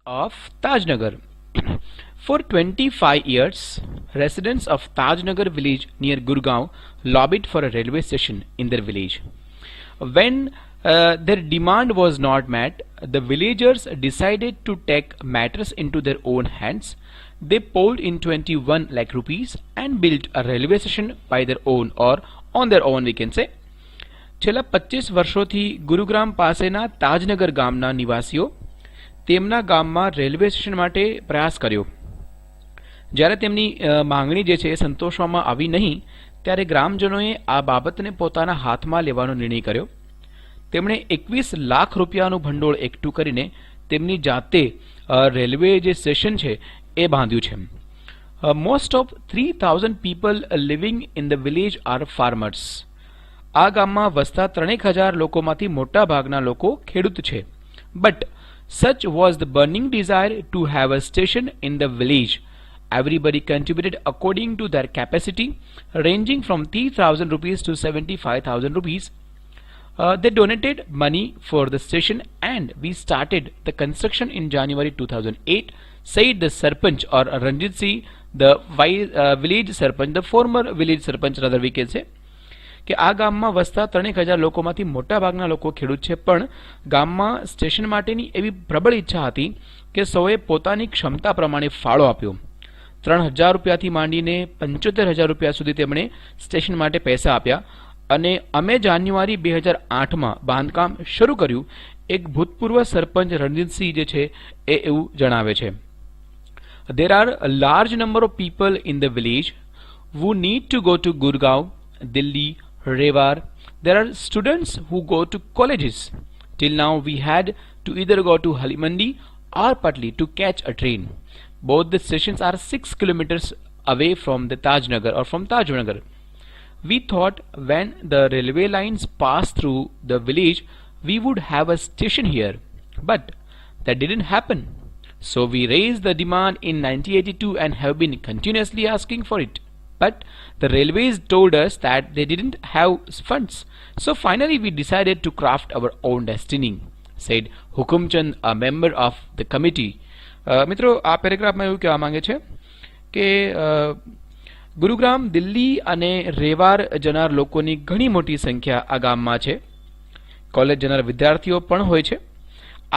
of Tajnagar. For 25 years, residents of Tajnagar village near Gurgaon lobbied for a railway station in their village. When their demand was not met, the villagers decided to take matters into their own hands. They polled in 21 lakh rupees and built a railway station by their own, or on their own we can say. છેલ્લા 25 વર્ષોથી ગુરુગ્રામ પાસેના તાજનગર ગામના નિવાસીઓ તેમના ગામમાં railway station માટે પ્રયાસ કર્યો. જ્યારે તેમની માંગણી જે છે એ સંતોષવામાં આવી નહીં, ત્યારે ગ્રામજનોએ આ બાબતને પોતાના હાથમાં લેવાનો નિર્ણય કર્યો. તેમણે 21 લાખ રૂપિયાનું ભંડોળ એકઠું કરીને તેમની જાતે રેલવે જે સ્ટેશન છે એ બાંધ્યું છે. Most of 3000 people living in the village R farmers. આ ગામમાં વસતા 3000 લોકોમાંથી મોટા ભાગના લોકો ખેડૂત છે. But such was the burning desire to have a station in the village. Everybody contributed according to their capacity, ranging from 3000 rupees to 75,000 rupees. They donated money for the station and we started the construction in January 2008, said the Sarpanch or Ranjit Singh, the village Sarpanch, the former village Sarpanch rather we can say. કે આ ગામમાં વસતા 3000 લોકોમાંથી મોટા ભાગના લોકો ખેડૂત છે, પણ ગામમાં સ્ટેશન માટેની એવી પ્રબળ ઈચ્છા હતી કે સૌએ પોતાની ક્ષમતા પ્રમાણે ફાળો આપ્યો. 3000 રૂપિયાથી માંડીને 75000 રૂપિયા સુધી તેમણે સ્ટેશન માટે પૈસા આપ્યા અને અમે જાન્યુઆરી 2008માં બાંધકામ શરૂ કર્યું. એક ભૂતપૂર્વ સરપંચ રણજીતસિંહ જે છે એ એવું જણાવે છે. There are a large number of people in the village who need to go to Gurgaon, Delhi, Rewar. There are students who go to colleges. Till now we had to either go to Halimandi or Patli to catch a train. Both the stations are 6 kilometers away from the Tajnagar or from Tajnagar. We thought when the railway lines pass through the village we would have a station here, but that didn't happen. So we raised the demand in 1982 and have been continuously asking for it. But the railways told us that they didn't have funds. So finally we decided to craft our own destiny, said Hukumchand, a member of the committee. મિત્રો આ પેરેગ્રાફમાં એવું કહેવા માંગે છે કે ગુરુગ્રામ, દિલ્હી અને રેવાર જનાર લોકોની ઘણી મોટી સંખ્યા આ ગામમાં છે. કોલેજ જનાર વિદ્યાર્થીઓ પણ હોય છે.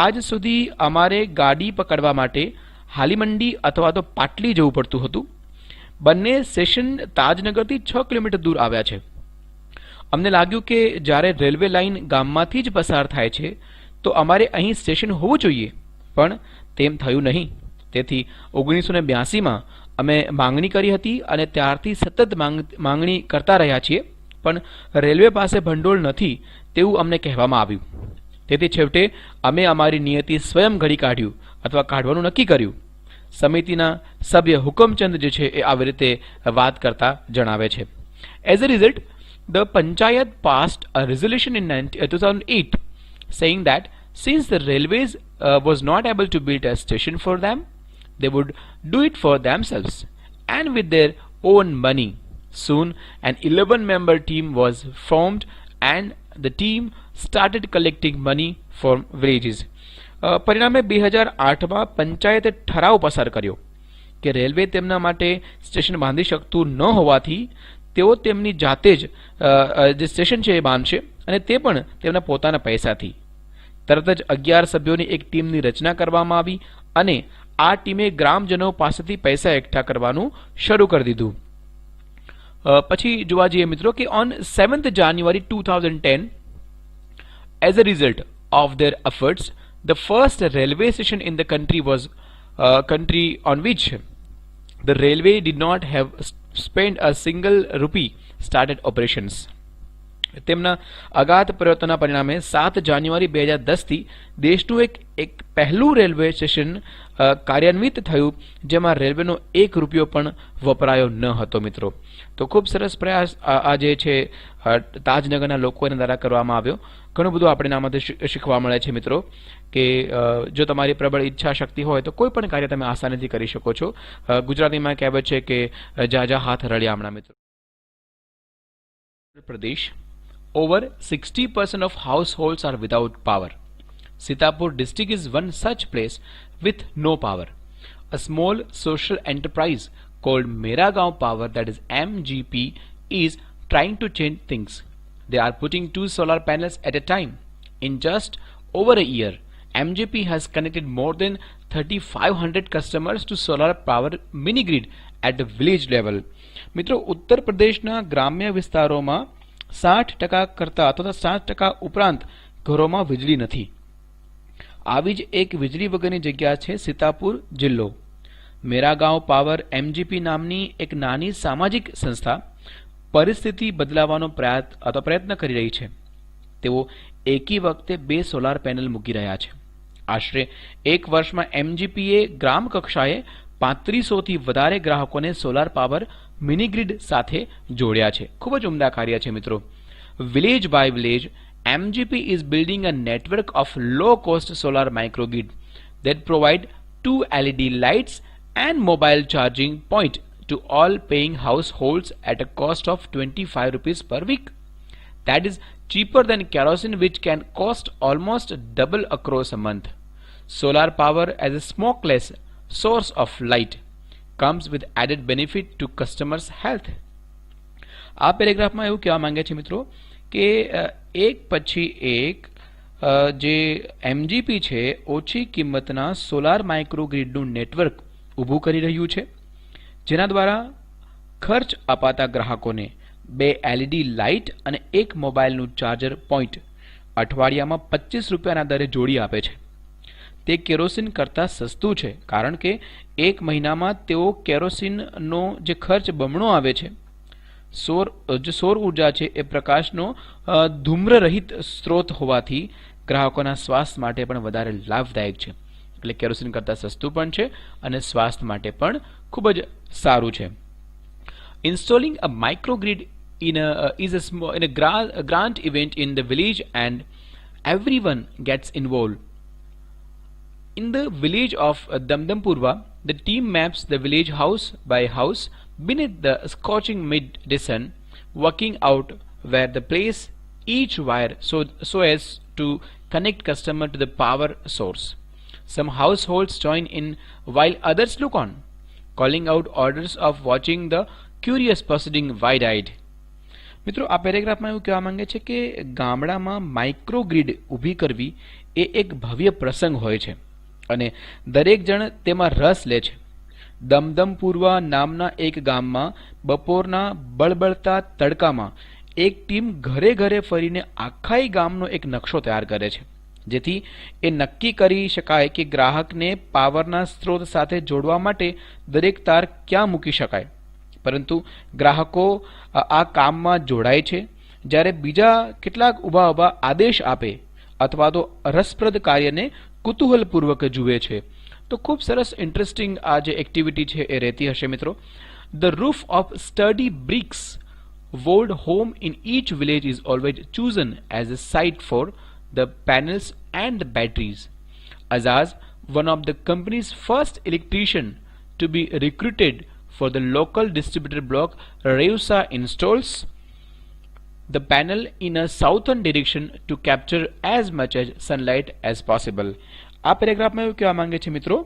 આજ સુધી અમારે ગાડી પકડવા માટે હાલીમંડી અથવા તો પાટલી જવું પડતું હતું. બંને સ્ટેશન તાજનગરથી 6 કિલોમીટર દૂર આવ્યા છે. અમને લાગ્યું કે જ્યારે રેલવે લાઇન ગામમાંથી જ પસાર થાય છે તો અમારે અહીં સ્ટેશન હોવું જોઈએ, પણ તેમ થયું નહીં. તેથી 1982માં અમે માંગણી કરી હતી અને ત્યારથી સતત માંગણી કરતા રહ્યા છીએ, પણ રેલવે પાસે ભંડોળ નથી તેવું અમને કહેવામાં આવ્યું. તેથી છેવટે અમે અમારી નિયતિ સ્વયં ઘડી કાઢ્યું અથવા કાઢવાનું નક્કી કર્યું. સમિતિના સભ્ય હુકમચંદ જે છે એ આવી રીતે વાત કરતા જણાવે છે. As a result the panchayat passed a resolution in 2008 saying that since the railways was not able to build a station for them, they would do it for themselves and with their own money. Soon an 11-member team was formed and the team started collecting money from villages. પરિણામે 2008માં પંચાયતે ઠરાવ પસાર કર્યો કે railway તેમના માટે station બાંધી શકતું ન હોવાથી તેઓ તેમની જાતે જ જે સ્ટેશન છે એ બાંધશે અને તે પણ તેમના પોતાના પૈસાથી. તરત જ 11 સભ્યોની એક ટીમની રચના કરવામાં આવી અને આ ટીમે ગ્રામજનો પાસેથી પૈસા એકઠા કરવાનું શરૂ કરી દીધું. પછી જોવા જઈએ મિત્રો કે on 7th January 2010 as a result of their efforts the first railway station in the country was country on which the railway did not have spent a single rupee started operations. તેમના અગાધ પ્રયત્નના પરિણામે 7 જાન્યુઆરી 2010થી દેશનું એક પહેલું railway station કાર્યાન્વિત થયું જેમાં રેલવેનો 1 રૂપિયો પણ વપરાયો ન હતો. મિત્રો તો ખૂબ સરસ પ્રયાસ આ જે છે તાજનગરના લોકોના દ્વારા કરવામાં આવ્યો. ઘણું બધું આપણે આમાંથી શીખવા મળે છે મિત્રો કે જો તમારી પ્રબળ ઈચ્છા શક્તિ હોય તો કોઈ પણ કાર્ય તમે આસાનીથી કરી શકો છો. ગુજરાતીમાં કહેવત છે કે જાજા હાથ રળિયામણા. મિત્રો પ્રદેશ over 60% of households are without power. Sitapur district is one such place with no power. A small social enterprise called Meragaon Power, that is MGP, is trying to change things. They are putting 2 solar panels at a time. In just over a year, MGP has connected more than 3,500 customers to solar power mini grid at the village level. મિત્રો ઉત્તર પ્રદેશના ગ્રામ્ય વિસ્તારોમાં 60% કરતા અથવા 60% ઉપરાંત ઘરોમાં વીજળી નથી. આવી જ એક વીજળી વગરની જગ્યા છે સીતાપુર જિલ્લો. મેરાગાંવ પાવર MGP નામની એક નાની સામાજિક સંસ્થા પરિસ્થિતિ બદલાવવાનો પ્રયત્ન કરી રહી છે. તેઓ એકી વખતે 2 સોલાર પેનલ મૂકી રહ્યા છે. આશરે 1 વર્ષમાં MGPએ ગ્રામ કક્ષાએ 3500 થી વધારે ગ્રાહકોને સોલાર પાવર મિની ગ્રીડ સાથે જોડ્યા છે. ખૂબ જ ઉમદા કાર્ય છે મિત્રો. Village by village, MGP is building a network of low-cost solar microgrid that provide 2 LED lights and mobile charging point to all paying households at a cost of 25 rupees per week. That is cheaper than kerosene, which can cost almost double across a month. Solar power as a smokeless source of light comes with added benefit to customers' health. આ પેરેગ્રાફમાં એવું કહેવા માંગે છે મિત્રો કે એક પછી એક જે MGP છે ઓછી કિંમતના સોલાર માઇક્રોગ્રીડનું નેટવર્ક ઊભું કરી રહ્યું છે, જેના દ્વારા ખર્ચ અપાતા ગ્રાહકોને 2 LED લાઇટ અને 1 મોબાઈલનું ચાર્જર પોઈન્ટ અઠવાડિયામાં 25 રૂપિયાના દરે જોડી આપે છે. તે કેરોસીન કરતાં સસ્તું છે, કારણ કે 1 મહિનામાં તેઓ કેરોસીનનો જે ખર્ચ બમણો આવે છે. સૌર ઉર્જા છે એ પ્રકાશનો ધૂમ્રરહિત સ્ત્રોત હોવાથી ગ્રાહકોના સ્વાસ્થ્ય માટે પણ વધારે લાભદાયક છે. એટલે કેરોસીન કરતાં સસ્તું પણ છે અને સ્વાસ્થ્ય માટે પણ ખૂબ જ સારું છે. Installing a microgrid is a grant event in the village and everyone gets involved. In the village of Damdampurva, the team maps the village house by house beneath the scorching mid-day sun, working out where to place each wire so as to connect customer to the power source. Some households join in while others look on, calling out orders of watching the curious proceeding wide-eyed. મિત્રો આ પેરેગ્રાફમાં એવું કહેવા માંગે છે કે ગામડામાં microgrid ઊભી કરવી એ એક ભવ્ય પ્રસંગ હોય છે અને દરેક જણ તેમાં રસ લે છે. દમદમપુરવા નામના એક ગામમાં બપોરના બળબળતા તડકામાં એક ટીમ ઘરે ઘરે ફરીને આખા ગામનો એક નકશો તૈયાર કરે છે, જેથી એ નક્કી કરી શકાય કે ગ્રાહકને પાવરના સ્ત્રોત સાથે જોડવા માટે દરેક તાર ક્યાં મૂકી શકાય. પરંતુ ગ્રાહકો આ કામમાં જોડાય છે જ્યારે બીજા કેટલાક ઊભા આદેશ આપે અથવા તો રસપ્રદ કાર્યને કુતૂહલપૂર્વક જુએ છે. તો ખૂબ સરસ ઇન્ટરેસ્ટિંગ આ જે એક્ટિવિટી છે એ રહેતી હશે મિત્રો. The roof of study BRICS walled home in each village is always chosen as a site for the panels and the batteries. Azaz, one of the company's first electrician to be recruited for the local distributor block, Reusa installs the panel in a southern direction to capture as much as sunlight as possible. આ પેરેગ્રાફમાં એવું કહેવા માંગે છે મિત્રો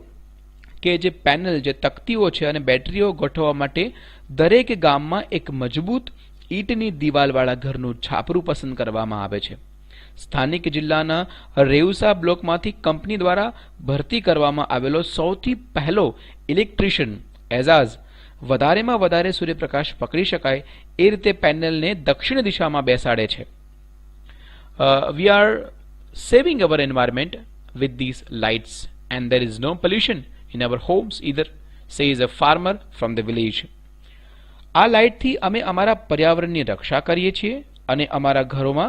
કે જે panel જે તકતીઓ છે અને બેટરીઓ ગોઠવવા માટે દરેક ગામમાં એક મજબૂત ઈંટની દિવાલવાળા ઘરનું છાપરું પસંદ કરવામાં આવે છે. સ્થાનિક જિલ્લાના રેઉસા બ્લોકમાંથી કંપની દ્વારા ભરતી કરવામાં આવેલો સૌથી પહેલો ઇલેક્ટ્રિશિયન એઝાઝ વધારેમાં વધારે સૂર્યપ્રકાશ પકડી શકાય એ રીતે પેનલને દક્ષિણ દિશામાં બેસાડે છે. We are saving our environment with these lights and there is no pollution in our homes either, says a farmer from the village. આ લાઇટથી અમે અમારા પર્યાવરણની રક્ષા કરીએ છીએ અને અમારા ઘરોમાં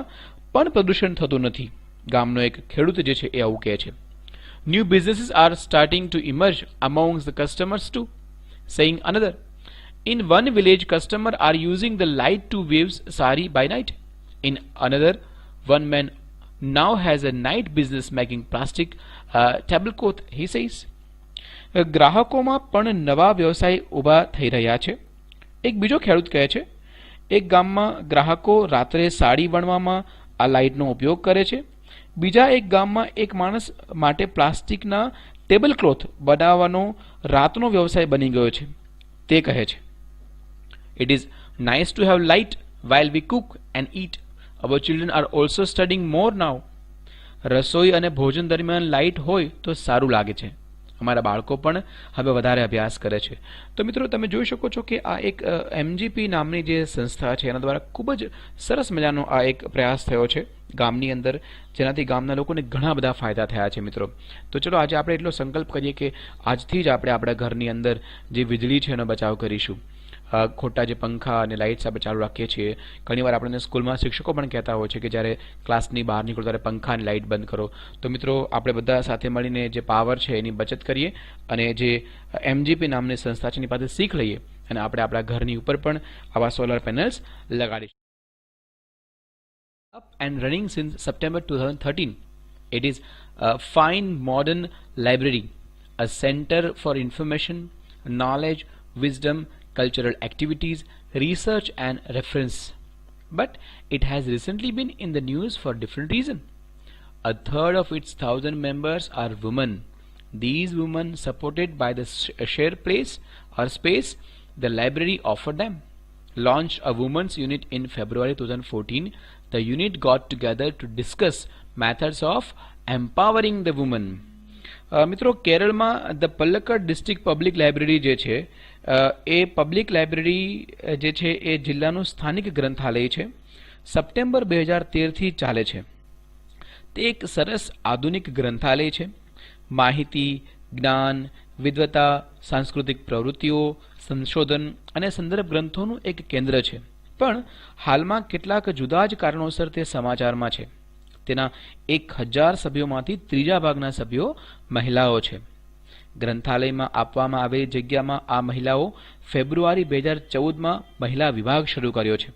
પણ પ્રદૂષણ થતું નથી. ગામનો એક ખેડૂત જે છે એ આવું કહે છે. New businesses are starting to emerge amongst the customers too, saying another. In one village, customers are using the light to weave sari by night. In another, one man now has a night business making plastic tablecloth, he says. ગ્રાહકોમાં પણ નવા વ્યવસાય ઊભા થઈ રહ્યા છે. એક બીજો ખેડૂત કહે છે, એક ગામમાં ગ્રાહકો રાત્રે સાડી વણવામાં આ લાઇટનો ઉપયોગ કરે છે. બીજા એક ગામમાં એક માણસ માટે પ્લાસ્ટિકના ટેબલ ક્લોથ બનાવવાનો રાતનો વ્યવસાય બની ગયો છે. તે કહે છે, "It is nice to have light while we cook and eat. Our children are also studying more now." રસોઈ અને ભોજન દરમિયાન લાઇટ હોય તો સારું લાગે છે. અમારા બાળકો પણ હવે વધારે અભ્યાસ કરે છે. તો મિત્રો તમે જોઈ શકો છો કે આ એક MGP નામની જે સંસ્થા છે એના દ્વારા ખૂબ જ સરસ મજાનો આ એક પ્રયાસ થયો છે ગામની અંદર, જેનાથી ગામના લોકોને ઘણા બધા ફાયદા થયા છે મિત્રો. તો ચલો આજે આપણે એટલો સંકલ્પ કરીએ કે આજથી જ આપણે આપણા ઘરની અંદર જે વીજળી છે એનો બચાવ કરીશું. ખોટા જે પંખા અને લાઇટ્સ આપણે ચાલુ રાખીએ છીએ, ઘણીવાર આપણને સ્કૂલમાં શિક્ષકો પણ કહેતા હોય છે કે જ્યારે ક્લાસની બહાર નીકળો ત્યારે પંખા અને લાઇટ બંધ કરો. તો મિત્રો આપણે બધા સાથે મળીને જે પાવર છે એની બચત કરીએ અને જે MGP નામની સંસ્થા છે એની પાસે શીખ લઈએ અને આપણે આપણા ઘરની ઉપર પણ આવા સોલર પેનલ્સ લગાડીશું. Up and running since September 2013, it is a fine modern library, a center for information, knowledge, wisdom, cultural activities, research and reference. But it has recently been in the news for different reasons. A third of its 1,000 members are women. These women, supported by the share place or space the library offered them, launched a women's unit in February 2014. The unit got together to discuss methods of empowering the women. મિત્રો કેરળમાં the Palakkad district public library જે છે એ public library જે છે એ જિલ્લાનું સ્થાનિક ગ્રંથાલય છે. September 2013થી ચાલે છે. તે એક સરસ આધુનિક ગ્રંથાલય છે. માહિતી, જ્ઞાન, વિદ્વતા, સાંસ્કૃતિક પ્રવૃત્તિઓ, સંશોધન અને સંદર્ભ ગ્રંથોનું એક કેન્દ્ર છે. પણ હાલમાં કેટલાક જુદા જ કારણોસર તે સમાચારમાં છે. તેના 1000 સભ્યોમાંથી ત્રીજા ભાગના સભ્યો મહિલાઓ છે. ગ્રંથાલયમાં આપવામાં આવેલી જગ્યામાં આ મહિલાઓ ફેબ્રુઆરી 2014માં મહિલા વિભાગ શરૂ કર્યો છે.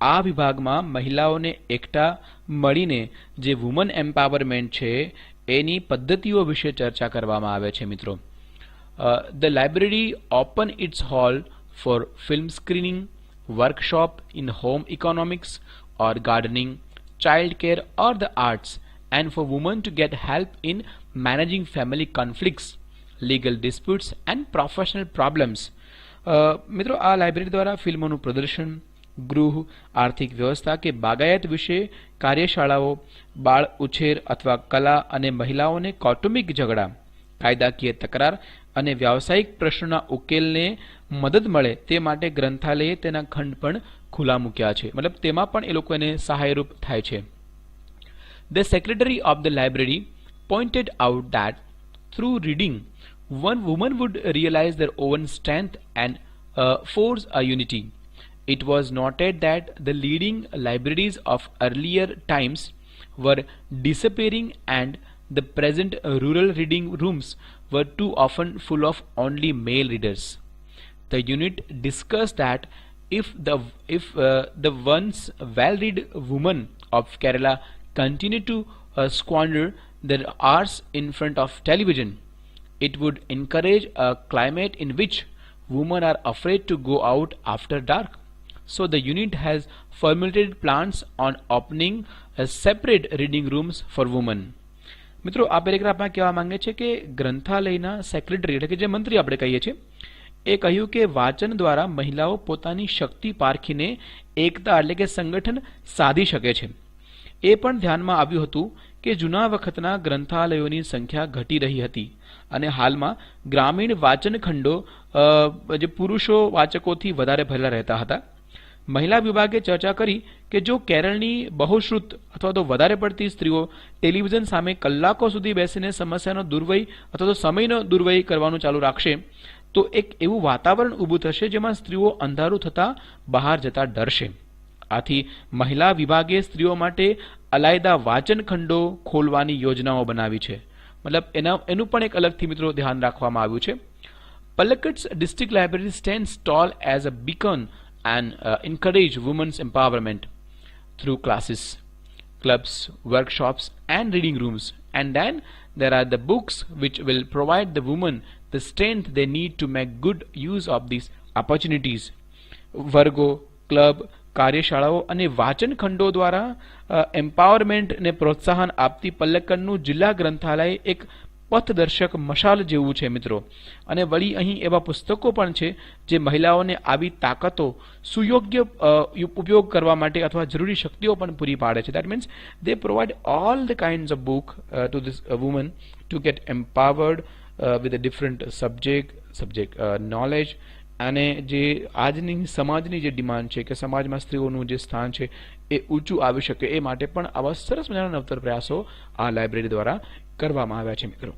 આ વિભાગમાં મહિલાઓને એકઠા મળીને જે વુમન એમ્પાવરમેન્ટ છે એની પદ્ધતિઓ વિશે ચર્ચા કરવામાં આવે છે. મિત્રો the library open its hall for film screening, workshop in home economics or gardening, child care or the arts, and for women to get help in managing family conflicts, legal disputes and professional problems. મિત્રો આ library દ્વારા ફિલ્મોનું પ્રદર્શન, ગૃહ, આર્થિક વ્યવસ્થા કે બાગાયત વિશે કાર્યશાળાઓ, બાળ ઉછેર અથવા કલા અને મહિલાઓને કૌટુંબિક ઝઘડા, કાયદાકીય તકરાર અને વ્યાવસાયિક પ્રશ્નોના ઉકેલને મદદ મળે તે માટે ગ્રંથાલયે તેના ખંડ પણ ખુલ્લા મૂક્યા છે. મતલબ તેમાં પણ એ લોકો એને સહાયરૂપ થાય છે. The secretary of the library pointed out that through reading, one woman would realize their own strength and force a unity. It was noted that the leading libraries of earlier times were disappearing and the present rural reading rooms were too often full of only male readers. The unit discussed that if the once well-read women of Kerala continue to squander their hours in front of television, it would encourage a climate in which women are afraid to go out after dark. So the unit has formulated plans on opening a separate reading rooms for women. મિત્રો આ પેરેગ્રાફમાં કહેવા માંગે છે કે ગ્રંથાલયના secretary એટલે કે જે મંત્રી આપણે કહીએ છીએ એ કહ્યું કે વાંચન દ્વારા મહિલાઓ પોતાની શક્તિ પારખીને એકતા એટલે કે સંગઠન સાધી શકે છે. એ પણ ધ્યાનમાં આવ્યું હતું કે જૂના વખતના ગ્રંથાલયોની સંખ્યા ઘટી રહી હતી અને હાલમાં ગ્રામીણ વાંચન ખંડો જે પુરુષો વાચકોથી વધારે ભરેલા રહેતા હતા. મહિલા વિભાગે ચર્ચા કરી કે જો કેરળની બહુશ્રુત અથવા તો વધારે પડતી સ્ત્રીઓ ટેલિવિઝન સામે કલાકો સુધી બેસીને સમસ્યાનો દુર્વય અથવા તો સમયનો દુર્વય કરવાનું ચાલુ રાખશે તો એક એવું વાતાવરણ ઊભું થશે જેમાં સ્ત્રીઓ અંધારું થતા બહાર જતા ડરશે. આથી મહિલા વિભાગે સ્ત્રીઓ માટે અલાયદા વાંચન ખંડો ખોલવાની યોજનાઓ બનાવી છે. મતલબ એનું પણ એક અલગથી મિત્રો ધ્યાન રાખવામાં આવ્યું છે. Palakkad's district library stands tall as a beacon and encourage women's empowerment through classes, clubs, workshops and reading rooms. And then there are the books which will provide the women the strength they need to make good use of these opportunities. વર્ગો, club, કાર્યશાળાઓ અને વાંચન ખંડો દ્વારા એમ્પાવરમેન્ટને પ્રોત્સાહન આપતી પલ્લક્કડનું જિલ્લા ગ્રંથાલય એક પથદર્શક મશાલ જેવું છે મિત્રો. અને વળી અહીં એવા પુસ્તકો પણ છે જે મહિલાઓને આવી તાકાતો સુયોગ્ય ઉપયોગ કરવા માટે અથવા જરૂરી શક્તિઓ પણ પૂરી પાડે છે. That means they provide all the kinds of book to this woman to get empowered with a different subject knowledge. અને જે આજની સમાજની જે ડિમાન્ડ છે કે સમાજમાં સ્ત્રીઓનું જે સ્થાન છે એ ઊંચું આવી શકે એ માટે પણ આવા સરસ મજાના નવતર પ્રયાસો આ લાઇબ્રેરી દ્વારા કરવામાં આવ્યા છે મિત્રો.